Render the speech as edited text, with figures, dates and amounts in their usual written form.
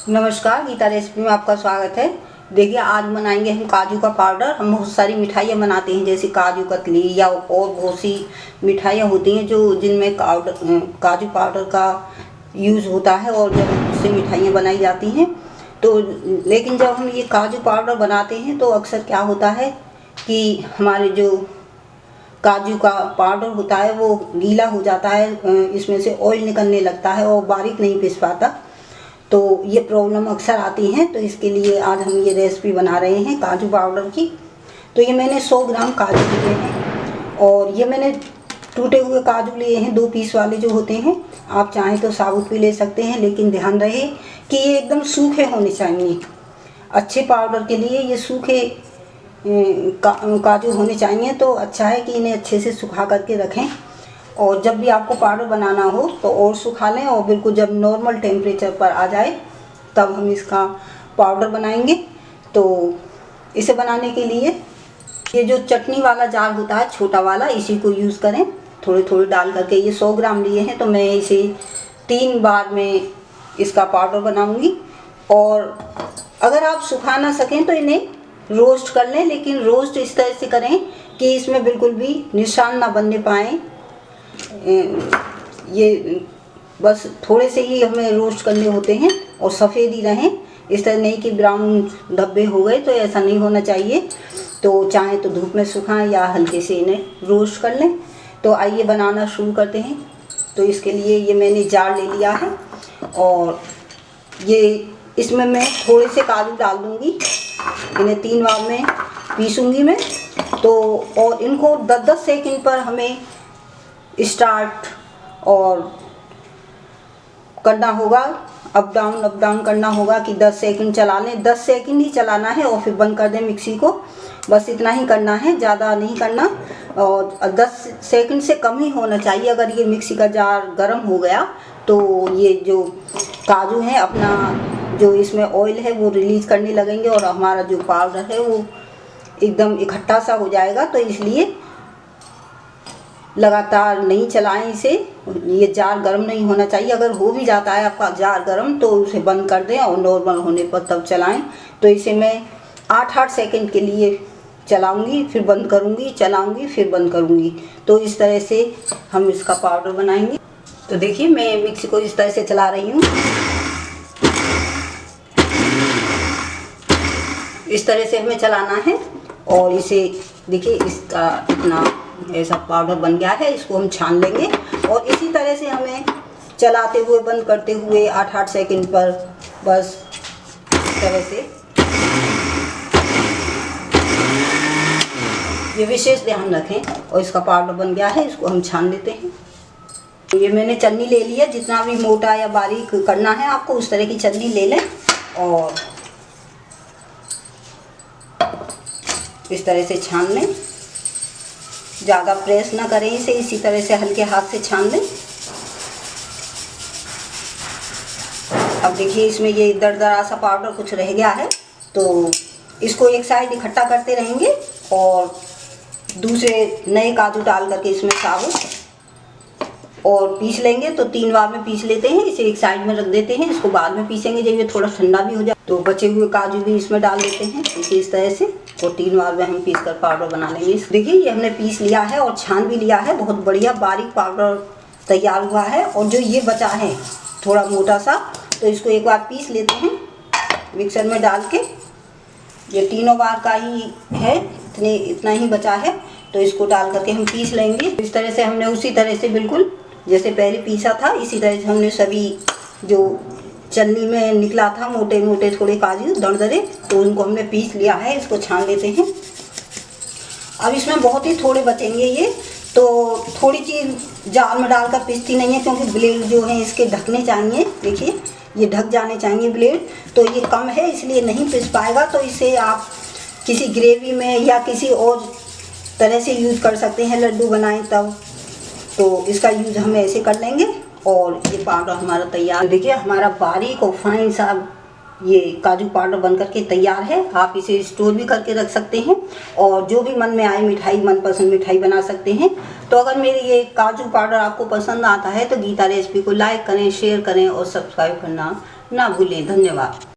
नमस्कार, गीता रेसिपी में आपका स्वागत है। देखिए, आज बनाएंगे हम काजू का पाउडर। हम बहुत सारी मिठाइयाँ बनाते हैं, जैसे काजू कतली या और बहुत सी मिठाइयाँ होती हैं जो जिनमें काजू पाउडर का यूज़ होता है और जब उससे मिठाइयाँ बनाई जाती हैं तो लेकिन जब हम ये काजू पाउडर बनाते हैं तो अक्सर क्या होता है कि हमारे जो काजू का पाउडर होता है वो गीला हो जाता है, इसमें से ऑयल निकलने लगता है और बारीक नहीं पिस पाता। तो ये प्रॉब्लम अक्सर आती हैं, तो इसके लिए आज हम ये रेसिपी बना रहे हैं काजू पाउडर की। तो ये मैंने 100 ग्राम काजू लिए हैं और ये मैंने टूटे हुए काजू लिए हैं, 2 पीस वाले जो होते हैं। आप चाहें तो साबुत भी ले सकते हैं, लेकिन ध्यान रहे कि ये एकदम सूखे होने चाहिए। अच्छे पाउडर के लिए ये सूखे काजू होने चाहिए, तो अच्छा है कि इन्हें अच्छे से सुखा करके रखें। और जब भी आपको पाउडर बनाना हो तो और सुखा लें, और बिल्कुल जब नॉर्मल टेम्परेचर पर आ जाए तब हम इसका पाउडर बनाएंगे। तो इसे बनाने के लिए ये जो चटनी वाला जार होता है छोटा वाला, इसी को यूज़ करें। थोड़े थोड़े डाल करके ये 100 ग्राम लिए हैं, तो मैं इसे 3 बार में इसका पाउडर बनाऊंगी। और अगर आप सुखा ना सकें तो इन्हें रोस्ट कर लें, लेकिन रोस्ट इस तरह से करें कि इसमें बिल्कुल भी निशान ना बनने पाएँ। ये बस थोड़े से ही हमें रोस्ट करने होते हैं और सफ़ेद ही रहें, इस तरह नहीं कि ब्राउन धब्बे हो गए, तो ऐसा नहीं होना चाहिए। तो चाहे तो धूप में सुखाएं या हल्के से इन्हें रोस्ट कर लें। तो आइए बनाना शुरू करते हैं। तो इसके लिए ये मैंने जार ले लिया है और ये इसमें मैं थोड़े से काजू डाल दूँगी। इन्हें 3 बार में पीसूँगी मैं। तो और इनको 10-10 सेकंड पर हमें स्टार्ट और करना होगा, अप डाउन करना होगा कि 10 सेकंड चला लें। 10 सेकंड ही चलाना है और फिर बंद कर दें मिक्सी को। बस इतना ही करना है, ज़्यादा नहीं करना। और 10 सेकंड से कम ही होना चाहिए। अगर ये मिक्सी का जार गर्म हो गया तो ये जो काजू हैं अपना जो इसमें ऑयल है वो रिलीज़ करने लगेंगे और हमारा जो पाउडर है वो एकदम इकट्ठा सा हो जाएगा। तो इसलिए लगातार नहीं चलाएं इसे। ये जार गर्म नहीं होना चाहिए। अगर हो भी जाता है आपका जार गर्म तो उसे बंद कर दें और नॉर्मल होने पर तब चलाएं। तो इसे मैं 8-8 सेकंड के लिए चलाऊंगी, फिर बंद करूंगी, चलाऊंगी, फिर बंद करूंगी। तो इस तरह से हम इसका पाउडर बनाएंगे। तो देखिए, मैं मिक्सी को इस तरह से चला रही हूँ। इस तरह से हमें चलाना है और इसे देखिए, इसका इतना ऐसा पाउडर बन गया है। इसको हम छान लेंगे और इसी तरह से हमें चलाते हुए बंद करते हुए 8-8 सेकंड पर बस इस तरह से ये विशेष ध्यान रखें। और इसका पाउडर बन गया है, इसको हम छान लेते हैं। ये मैंने चन्नी ले ली है। जितना भी मोटा या बारीक करना है आपको उस तरह की चन्नी ले लें और इस तरह से छान लें। ज़्यादा प्रेस ना करें इसे, इसी तरह से हल्के हाथ से छान लें। अब देखिए, इसमें ये दरदरा सा पाउडर कुछ रह गया है, तो इसको एक साइड इकट्ठा करते रहेंगे और दूसरे नए काजू डाल करके इसमें साबुत और पीस लेंगे। तो 3 बार में पीस लेते हैं। इसे एक साइड में रख देते हैं, इसको बाद में पीसेंगे जब ये थोड़ा ठंडा भी हो जाए। तो बचे हुए काजू भी इसमें डाल देते हैं इस तरह से, और 3 बार में हम पीस कर पाउडर बना लेंगे। देखिए, ये हमने पीस लिया है और छान भी लिया है। बहुत बढ़िया बारीक पाउडर तैयार हुआ है। और जो ये बचा है थोड़ा मोटा सा, तो इसको एक बार पीस लेते हैं मिक्सर में डाल के। ये तीनों बार का ही है, इतना ही बचा है, तो इसको डाल करके हम पीस लेंगे। इस तरह से हमने उसी तरह से बिल्कुल जैसे पहले पीसा था, इसी तरह से हमने सभी जो चन्नी में निकला था मोटे मोटे थोड़े काजू दरदरे, तो उनको हमने पीस लिया है। इसको छान लेते हैं। अब इसमें बहुत ही थोड़े बचेंगे ये, तो थोड़ी चीज़ जार में डालकर पीसती नहीं है, क्योंकि ब्लेड जो है इसके ढकने चाहिए। देखिए, ये ढक जाने चाहिए ब्लेड, तो ये कम है इसलिए नहीं पिस पाएगा। तो इसे आप किसी ग्रेवी में या किसी और तरह से यूज़ कर सकते हैं, लड्डू बनाएं तब। तो इसका यूज़ हम ऐसे कर लेंगे और ये पाउडर हमारा तैयार। देखिए, हमारा बारीक और फाइन सा ये काजू पाउडर बन करके तैयार है। आप इसे स्टोर भी करके रख सकते हैं और जो भी मन में आए मिठाई, मनपसंद मिठाई बना सकते हैं। तो अगर मेरी ये काजू पाउडर आपको पसंद आता है तो गीता रेसिपी को लाइक करें, शेयर करें और सब्सक्राइब करना ना भूलें। धन्यवाद।